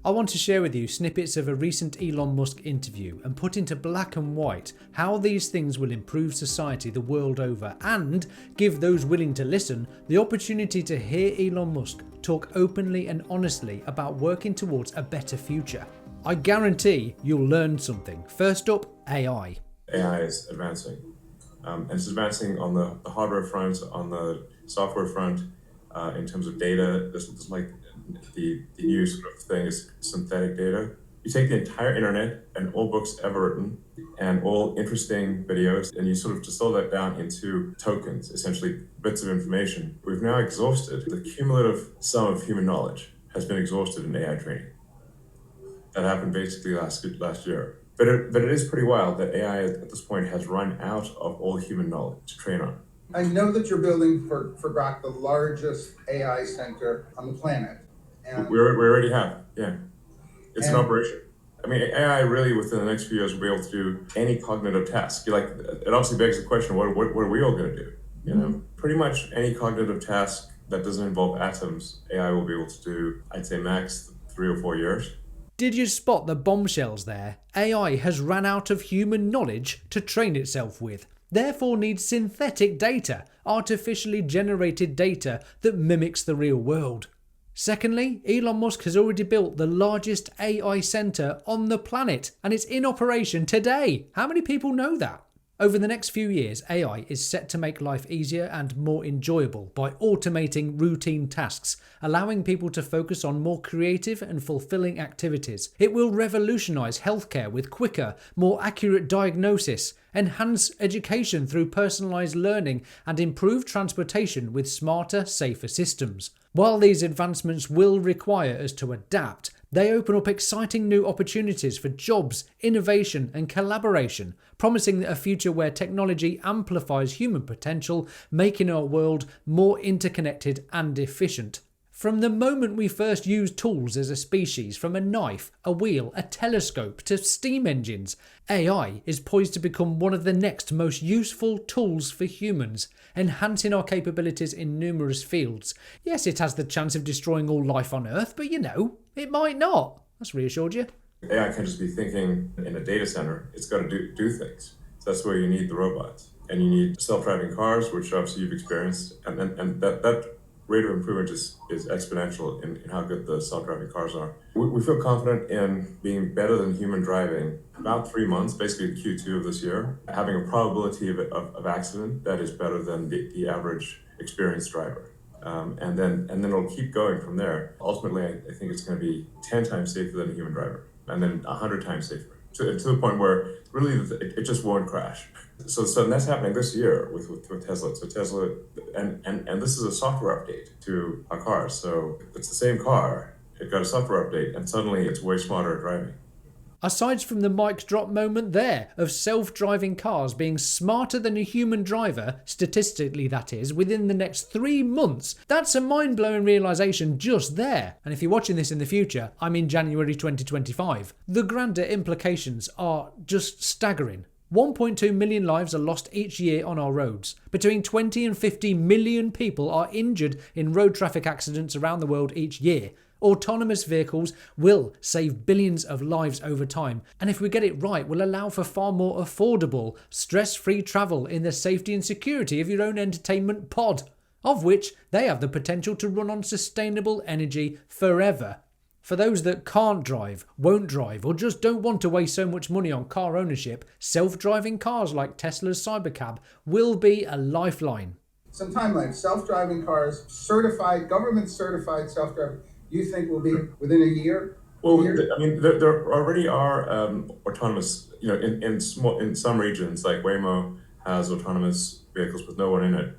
I want to share with you snippets of a recent Elon Musk interview and put into black and white how these things will improve society the world over, and give those willing to listen the opportunity to hear Elon Musk talk openly and honestly about working towards a better future. I guarantee you'll learn something. First up, AI. AI is advancing. And it's advancing on the hardware front, on the software front, in terms of data. This is like the new sort of thing is synthetic data. You take the entire internet and all books ever written and all interesting videos, and you sort of distill that down into tokens, essentially bits of information. We've now exhausted the cumulative sum of human knowledge has been exhausted in AI training. That happened basically last year. But it is pretty wild that AI at this point has run out of all human knowledge to train on. I know that you're building for Grok the largest AI center on the planet. And we already have, yeah. It's an operation. I mean, AI really within the next few years will be able to do any cognitive task. It obviously begs the question, what are we all going to do? You know, pretty much any cognitive task that doesn't involve atoms, AI will be able to do, I'd say max 3 or 4 years. Did you spot the bombshells there? AI has ran out of human knowledge to train itself with, therefore needs synthetic data, artificially generated data that mimics the real world. Secondly, Elon Musk has already built the largest AI centre on the planet, and it's in operation today. How many people know that? Over the next few years, AI is set to make life easier and more enjoyable by automating routine tasks, allowing people to focus on more creative and fulfilling activities. It will revolutionise healthcare with quicker, more accurate diagnosis, enhance education through personalised learning, and improve transportation with smarter, safer systems. While these advancements will require us to adapt, they open up exciting new opportunities for jobs, innovation and collaboration, promising a future where technology amplifies human potential, making our world more interconnected and efficient. From the moment we first used tools as a species, from a knife, a wheel, a telescope to steam engines, AI is poised to become one of the next most useful tools for humans, enhancing our capabilities in numerous fields. Yes, it has the chance of destroying all life on Earth, but it might not. That's reassured you. AI can't just be thinking in a data center. It's got to do things. So that's where you need the robots. And you need self-driving cars, which obviously you've experienced. And that rate of improvement is exponential in how good the self-driving cars are. We feel confident in being better than human driving about 3 months, basically Q2 of this year, having a probability of accident that is better than the average experienced driver. And then it'll keep going from there. Ultimately, I think it's going to be 10 times safer than a human driver, and then 100 times safer, to the point where really it just won't crash. So that's happening this year with Tesla. So Tesla, and this is a software update to our cars. So it's the same car, it got a software update, and suddenly it's way smarter at driving. Aside from the mic drop moment there of self-driving cars being smarter than a human driver, statistically that is, within the next 3 months, that's a mind-blowing realisation just there. And if you're watching this in the future, I'm in January 2025. The grander implications are just staggering. 1.2 million lives are lost each year on our roads. Between 20 and 50 million people are injured in road traffic accidents around the world each year. Autonomous vehicles will save billions of lives over time, and if we get it right, will allow for far more affordable, stress-free travel in the safety and security of your own entertainment pod, of which they have the potential to run on sustainable energy forever. For those that can't drive, won't drive, or just don't want to waste so much money on car ownership, self-driving cars like Tesla's Cybercab will be a lifeline. some timeline, self-driving cars, government-certified self-driving, you think will be within a year? Well, I mean, there already are autonomous, in some regions, like Waymo has autonomous vehicles with no one in it,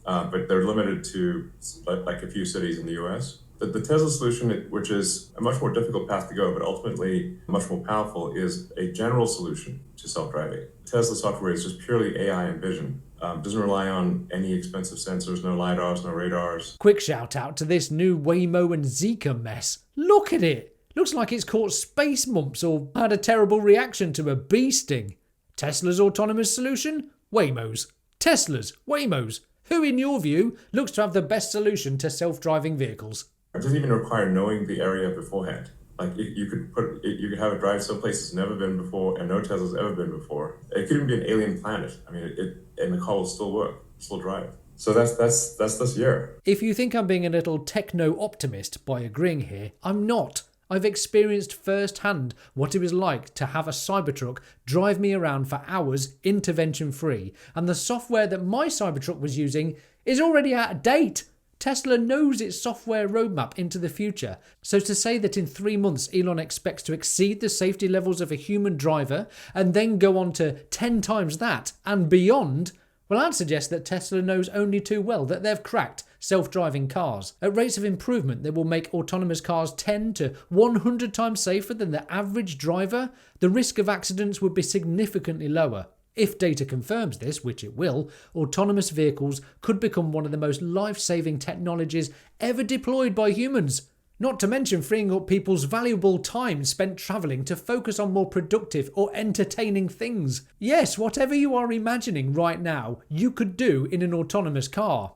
but they're limited to like a few cities in the US. The Tesla solution, which is a much more difficult path to go, but ultimately much more powerful, is a general solution to self-driving. Tesla software is just purely AI and vision. Doesn't rely on any expensive sensors, no LiDARs, no radars. Quick shout out to this new Waymo and Zika mess. Look at it! Looks like it's caught space mumps or had a terrible reaction to a bee sting. Tesla's autonomous solution? Waymo's. Tesla's, Waymo's. Who, in your view, looks to have the best solution to self-driving vehicles? It doesn't even require knowing the area beforehand. Like you could have it drive someplace it's never been before, and no Tesla's ever been before. It could even be an alien planet. I mean, and the car will still work, still drive. So that's this year. If you think I'm being a little techno-optimist by agreeing here, I'm not. I've experienced firsthand what it was like to have a Cybertruck drive me around for hours intervention-free, and the software that my Cybertruck was using is already out of date. Tesla knows its software roadmap into the future, so to say that in 3 months Elon expects to exceed the safety levels of a human driver and then go on to 10 times that and beyond, well, I'd suggest that Tesla knows only too well that they've cracked self-driving cars. At rates of improvement that will make autonomous cars 10 to 100 times safer than the average driver, the risk of accidents would be significantly lower. If data confirms this, which it will, autonomous vehicles could become one of the most life-saving technologies ever deployed by humans. Not to mention freeing up people's valuable time spent travelling to focus on more productive or entertaining things. Yes, whatever you are imagining right now, you could do in an autonomous car.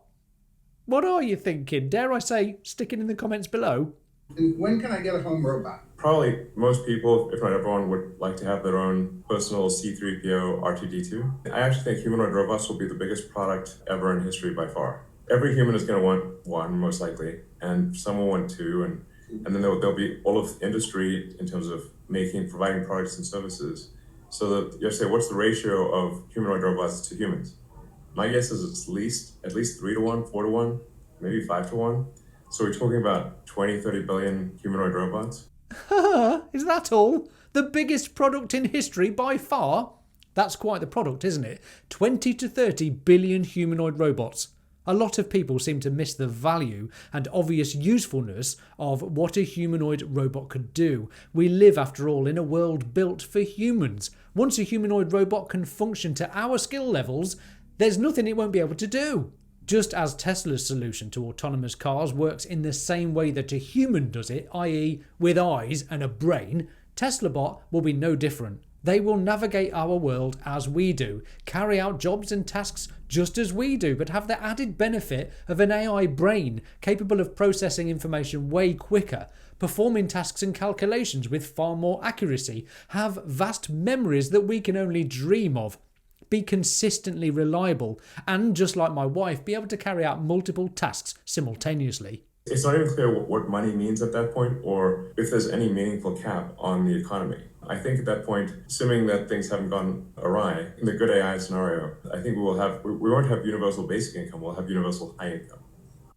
What are you thinking? Dare I say, stick it in the comments below. And when can I get a home robot? Probably most people, if not everyone, would like to have their own personal C-3PO R2-D2. I actually think humanoid robots will be the biggest product ever in history by far. Every human is going to want one, most likely, and some will want two, and then there'll be all of industry in terms of providing products and services. So that you have to say, what's the ratio of humanoid robots to humans? My guess is it's at least 3 to 1, 4 to 1, maybe 5 to 1. So we're talking about 20, 30 billion humanoid robots. Is that all? The biggest product in history by far? That's quite the product, isn't it? 20 to 30 billion humanoid robots. A lot of people seem to miss the value and obvious usefulness of what a humanoid robot could do. We live, after all, in a world built for humans. Once a humanoid robot can function to our skill levels, there's nothing it won't be able to do. Just as Tesla's solution to autonomous cars works in the same way that a human does it, i.e. with eyes and a brain, TeslaBot will be no different. They will navigate our world as we do, carry out jobs and tasks just as we do, but have the added benefit of an AI brain capable of processing information way quicker, performing tasks and calculations with far more accuracy, have vast memories that we can only dream of, be consistently reliable, and, just like my wife, be able to carry out multiple tasks simultaneously. It's not even clear what money means at that point, or if there's any meaningful cap on the economy. I think at that point, assuming that things haven't gone awry, in the good AI scenario, I think we won't have universal basic income, we'll have universal high income.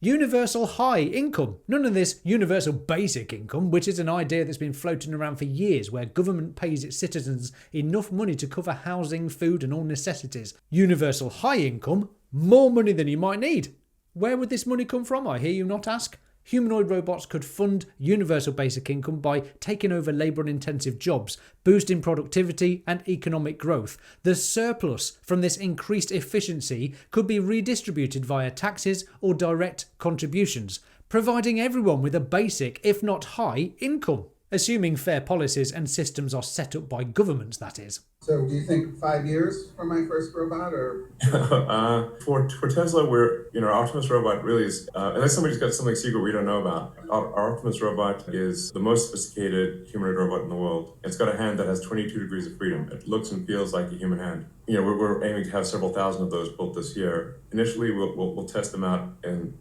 Universal high income. None of this universal basic income, which is an idea that's been floating around for years, where government pays its citizens enough money to cover housing, food and all necessities. Universal high income, more money than you might need. Where would this money come from, I hear you not ask? Humanoid robots could fund universal basic income by taking over labour-intensive jobs, boosting productivity and economic growth. The surplus from this increased efficiency could be redistributed via taxes or direct contributions, providing everyone with a basic, if not high, income. Assuming fair policies and systems are set up by governments, that is. So do you think 5 years for my first robot, or? For Tesla, our Optimus robot really is, unless somebody's got something secret we don't know about, our Optimus robot is the most sophisticated humanoid robot in the world. It's got a hand that has 22 degrees of freedom. It looks and feels like a human hand. We're aiming to have several thousand of those built this year. Initially, we'll test them out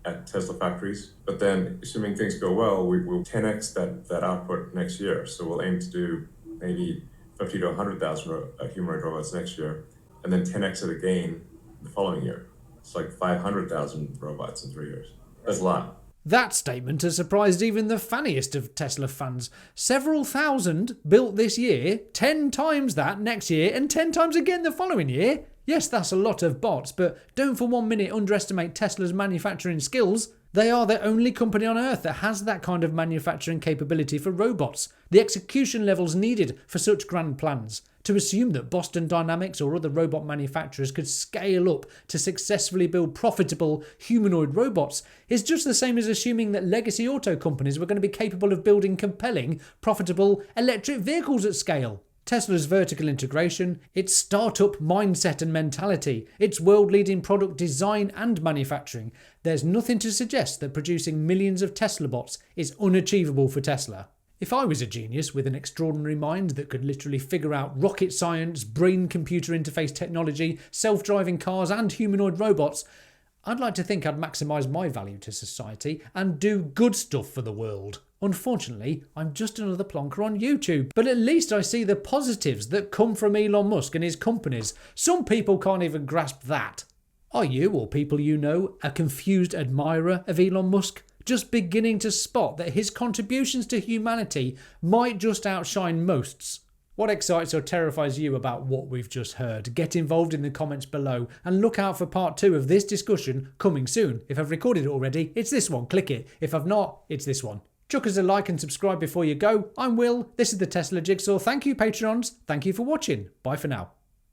at Tesla factories, but then, assuming things go well, we'll 10x that output next year. So we'll aim to do maybe 50 to 100,000 humanoid robots next year, and then 10x it again the following year. It's like 500,000 robots in 3 years. That's a lot. That statement has surprised even the fanniest of Tesla fans. Several thousand built this year, 10 times that next year, and 10 times again the following year. Yes, that's a lot of bots, but don't for 1 minute underestimate Tesla's manufacturing skills. They are the only company on Earth that has that kind of manufacturing capability for robots. The execution levels needed for such grand plans. To assume that Boston Dynamics or other robot manufacturers could scale up to successfully build profitable humanoid robots is just the same as assuming that legacy auto companies were going to be capable of building compelling, profitable electric vehicles at scale. Tesla's vertical integration, its startup mindset and mentality, its world-leading product design and manufacturing, there's nothing to suggest that producing millions of Tesla bots is unachievable for Tesla. If I was a genius with an extraordinary mind that could literally figure out rocket science, brain-computer interface technology, self-driving cars and humanoid robots, I'd like to think I'd maximise my value to society and do good stuff for the world. Unfortunately, I'm just another plonker on YouTube, but at least I see the positives that come from Elon Musk and his companies. Some people can't even grasp that. Are you, or people you know, a confused admirer of Elon Musk? Just beginning to spot that his contributions to humanity might just outshine most's? What excites or terrifies you about what we've just heard? Get involved in the comments below and look out for part 2 of this discussion coming soon. If I've recorded it already, it's this one, click it. If I've not, it's this one. Chuck us a like and subscribe before you go. I'm Will, this is the Tesla Jigsaw. Thank you Patreons, thank you for watching. Bye for now.